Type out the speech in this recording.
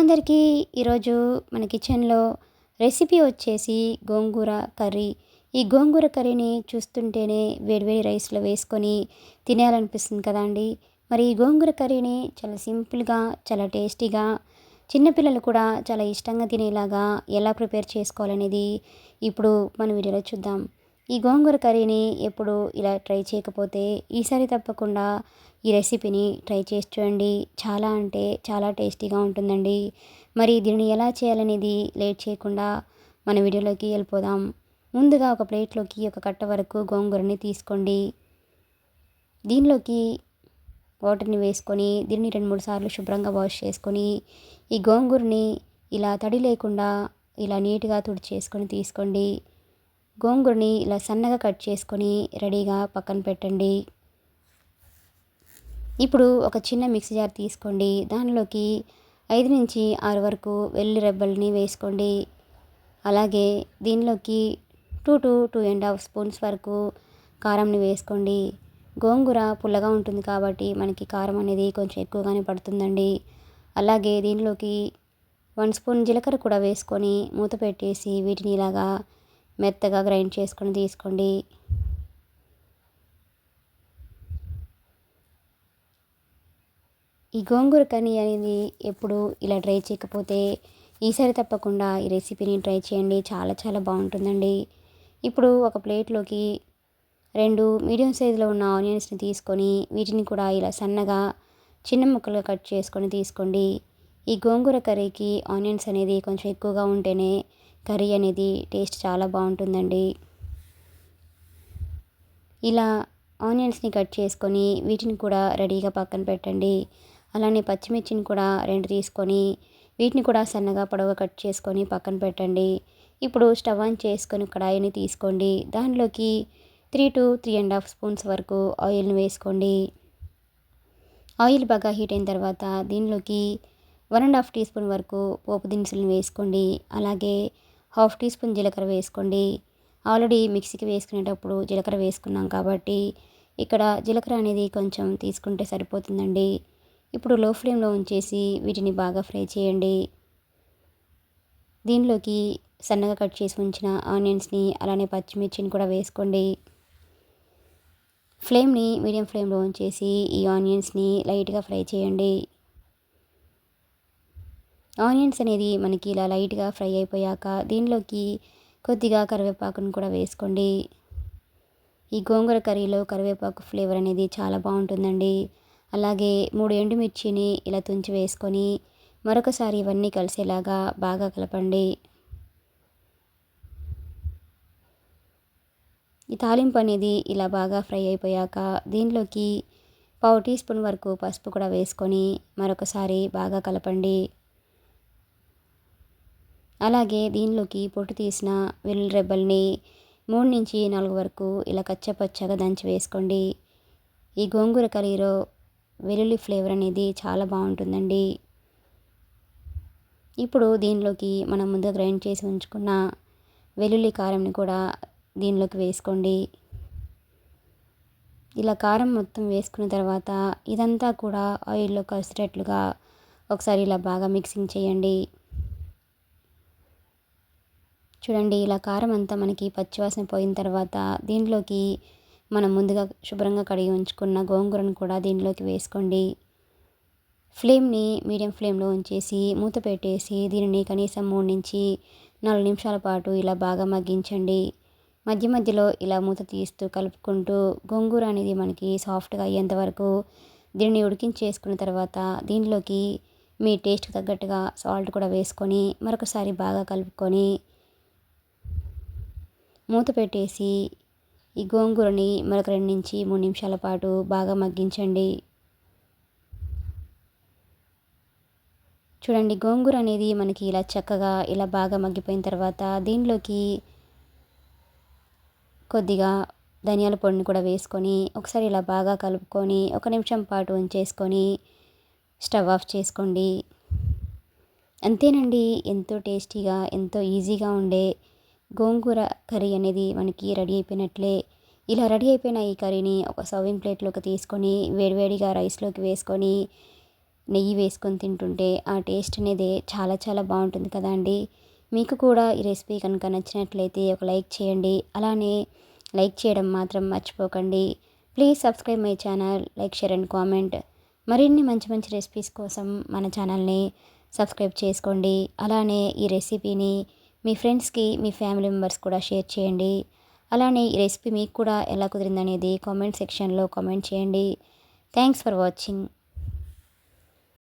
అందరికీ ఈరోజు మన కిచెన్లో రెసిపీ వచ్చేసి గోంగూర కర్రీ. ఈ గోంగూర కర్రీని చూస్తుంటేనే వేడివేడి రైస్లో వేసుకొని తినేయాలనిపిస్తుంది కదండి. మరి ఈ గోంగూర కర్రీని చాలా సింపుల్గా, చాలా టేస్టీగా, చిన్నపిల్లలు కూడా చాలా ఇష్టంగా తినేలాగా ఎలా ప్రిపేర్ చేసుకోవాలనేది ఇప్పుడు మన వీడియోలో చూద్దాం. ఈ గోంగూర కర్రీని ఎప్పుడు ఇలా ట్రై చేయకపోతే ఈసారి తప్పకుండా ఈ రెసిపీని ట్రై చేసి చూడండి. చాలా అంటే చాలా టేస్టీగా ఉంటుందండి. మరి దీన్ని ఎలా చేయాలనేది లేట్ చేయకుండా మన వీడియోలోకి వెళ్ళిపోదాం. ముందుగా ఒక ప్లేట్లోకి ఒక కట్ట వరకు గోంగూరని తీసుకోండి. దీనిలోకి వాటర్ని వేసుకొని దీన్ని 2-3 సార్లు శుభ్రంగా వాష్ చేసుకొని ఈ గోంగూరని ఇలా తడి లేకుండా ఇలా నీట్గా తుడిచేసుకొని తీసుకోండి. గోంగూరని ఇలా సన్నగా కట్ చేసుకొని రెడీగా పక్కన పెట్టండి. ఇప్పుడు ఒక చిన్న మిక్సీ జార్ తీసుకోండి. దానిలోకి 5-6 వరకు వెల్లుల్లి రెబ్బల్ని వేసుకోండి. అలాగే దీనిలోకి 2 to 2.5 స్పూన్స్ వరకు కారంని వేసుకోండి. గోంగూర పుల్లగా ఉంటుంది కాబట్టి మనకి కారం అనేది కొంచెం ఎక్కువగానే పడుతుందండి. అలాగే దీనిలోకి 1 స్పూన్ జీలకర్ర కూడా వేసుకొని మూత పెట్టేసి వీటిని ఇలాగా మెత్తగా గ్రైండ్ చేసుకొని తీసుకోండి. ఈ గోంగూర కర్రీ అనేది ఎప్పుడు ఇలా ట్రై చేయకపోతే ఈసారి తప్పకుండా ఈ రెసిపీని ట్రై చేయండి. చాలా చాలా బాగుంటుందండి. ఇప్పుడు ఒక ప్లేట్లోకి 2 మీడియం సైజులో ఉన్న ఆనియన్స్ని తీసుకొని వీటిని కూడా ఇలా సన్నగా చిన్న ముక్కలుగా కట్ చేసుకొని తీసుకోండి. ఈ గోంగూర కర్రీకి ఆనియన్స్ అనేది కొంచెం ఎక్కువగా ఉంటేనే కర్రీ అనేది టేస్ట్ చాలా బాగుంటుందండి. ఇలా ఆనియన్స్ని కట్ చేసుకొని వీటిని కూడా రెడీగా పక్కన పెట్టండి. అలానే పచ్చిమిర్చిని కూడా 2 తీసుకొని వీటిని కూడా సన్నగా పొడవుగా కట్ చేసుకొని పక్కన పెట్టండి. ఇప్పుడు స్టవ్ ఆన్ చేసుకొని కడాయిని తీసుకోండి. దానిలోకి 3 to 3.5 స్పూన్స్ వరకు ఆయిల్ని వేసుకోండి. ఆయిల్ బాగా హీట్ అయిన తర్వాత దీనిలోకి 1.5 టీ స్పూన్ వరకు పోపు దినుసులను వేసుకోండి. అలాగే 1/2 టీ స్పూన్ జీలకర్ర వేసుకోండి. ఆల్రెడీ మిక్సీకి వేసుకునేటప్పుడు జీలకర్ర వేసుకున్నాం కాబట్టి ఇక్కడ జీలకర్ర అనేది కొంచెం తీసుకుంటే సరిపోతుందండి. ఇప్పుడు లో ఫ్లేమ్లో ఉంచేసి వీటిని బాగా ఫ్రై చేయండి. దీనిలోకి సన్నగా కట్ చేసి ఉంచిన ఆనియన్స్ని అలానే పచ్చిమిర్చిని కూడా వేసుకోండి. ఫ్లేమ్ని మీడియం ఫ్లేమ్లో ఉంచేసి ఈ ఆనియన్స్ని లైట్గా ఫ్రై చేయండి. ఆనియన్స్ అనేది మనకి ఇలా లైట్గా ఫ్రై అయిపోయాక దీనిలోకి కొద్దిగా కరివేపాకును కూడా వేసుకోండి. ఈ గోంగూర కర్రీలో కరివేపాకు ఫ్లేవర్ అనేది చాలా బాగుంటుందండి. అలాగే 3 ఎండుమిర్చిని ఇలా తుంచి వేసుకొని మరొకసారి ఇవన్నీ కలిసేలాగా బాగా కలపండి. ఈ తాలింపు అనేది ఇలా బాగా ఫ్రై అయిపోయాక దీనిలోకి 1/4 టీ స్పూన్ వరకు పసుపు కూడా వేసుకొని మరొకసారి బాగా కలపండి. అలాగే దీనిలోకి పొట్టు తీసిన వెల్లుల్లి రెబ్బల్ని 3-4 వరకు ఇలా కచ్చపచ్చగా దంచి వేసుకోండి. ఈ గోంగూర కర్రీలో వెల్లుల్లి ఫ్లేవర్ అనేది చాలా బాగుంటుందండి. ఇప్పుడు దీనిలోకి మనం ముందుగా గ్రైండ్ చేసి ఉంచుకున్న వెల్లుల్లి కారంని కూడా దీనిలోకి వేసుకోండి. ఇలా కారం మొత్తం వేసుకున్న తర్వాత ఇదంతా కూడా ఆయిల్లో కలిసేటట్లుగా ఒకసారి ఇలా బాగా మిక్సింగ్ చేయండి. చూడండి, ఇలా కారం అంతా మనకి పచ్చివాసన పోయిన తర్వాత దీనిలోకి మనం ముందుగా శుభ్రంగా కడిగి ఉంచుకున్న గోంగూరను కూడా దీనిలోకి వేసుకోండి. ఫ్లేమ్ని మీడియం ఫ్లేమ్లో ఉంచేసి మూత పెట్టేసి దీనిని కనీసం 3-4 నిమిషాల పాటు ఇలా బాగా మగ్గించండి. మధ్య మధ్యలో ఇలా మూత తీస్తూ కలుపుకుంటూ గోంగూర అనేది మనకి సాఫ్ట్గా అయ్యేంత వరకు దీనిని ఉడికించేసుకున్న తర్వాత దీనిలోకి మీ టేస్ట్కి తగ్గట్టుగా సాల్ట్ కూడా వేసుకొని మరొకసారి బాగా కలుపుకొని మూత పెట్టేసి ఈ గోంగూరని మరొక 2-3 నిమిషాల పాటు బాగా మగ్గించండి. చూడండి, గోంగూర అనేది మనకి ఇలా చక్కగా ఇలా బాగా మగ్గిపోయిన తర్వాత దీనిలోకి కొద్దిగా ధనియాల పొడిని కూడా వేసుకొని ఒకసారి ఇలా బాగా కలుపుకొని 1 నిమిషం పాటు ఉంచేసుకొని స్టవ్ ఆఫ్ చేసుకోండి. అంతేనండి, ఎంతో టేస్టీగా ఎంతో ఈజీగా ఉండే గోంగూర కర్రీ అనేది మనకి రెడీ అయిపోయినట్లే. ఇలా రెడీ అయిపోయిన ఈ కర్రీని ఒక సర్వింగ్ ప్లేట్లోకి తీసుకొని వేడివేడిగా రైస్లోకి వేసుకొని నెయ్యి వేసుకొని తింటుంటే ఆ టేస్ట్ అనేది చాలా చాలా బాగుంటుంది కదా అండి. మీకు కూడా ఈ రెసిపీ కనుక నచ్చినట్లయితే ఒక లైక్ చేయండి. అలానే లైక్ చేయడం మాత్రం మర్చిపోకండి. Please subscribe my channel, like, share and comment. మరిన్ని మంచి మంచి రెసిపీస్ కోసం మన ఛానల్ని సబ్స్క్రైబ్ చేసుకోండి. అలానే ఈ రెసిపీని మీ ఫ్రెండ్స్కి, మీ ఫ్యామిలీ మెంబర్స్ కూడా షేర్ చేయండి. అలానే ఈ రెసిపీ మీకు కూడా ఎలా కుదిరిందనేది కామెంట్ సెక్షన్లో కామెంట్ చేయండి. Thanks for watching.